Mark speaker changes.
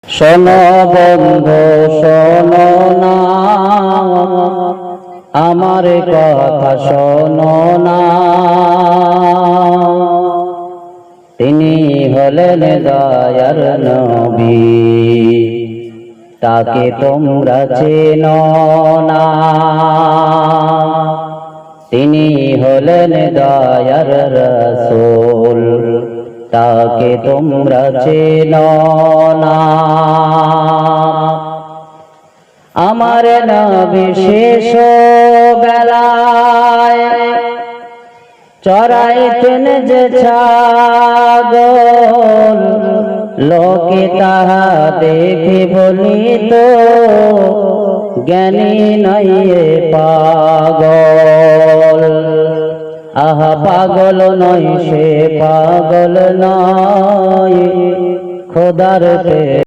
Speaker 1: শোনো বন্ধু শোনো না, আমার কথা শোনো না। তিনি হলেন দয়ার নবী, তাকে তোমরা চেনো না। তিনি হলেন দয়ার রাসূল, তাকে তোমরা চেনো না। আমার নবী শেষ বেলায় চরাইতেন যে ছাগল, লোকে তাহা দেখে বলিত জ্ঞানী নয় পাগল। আহা পাগল নয় সে, পাগল নয় খোদার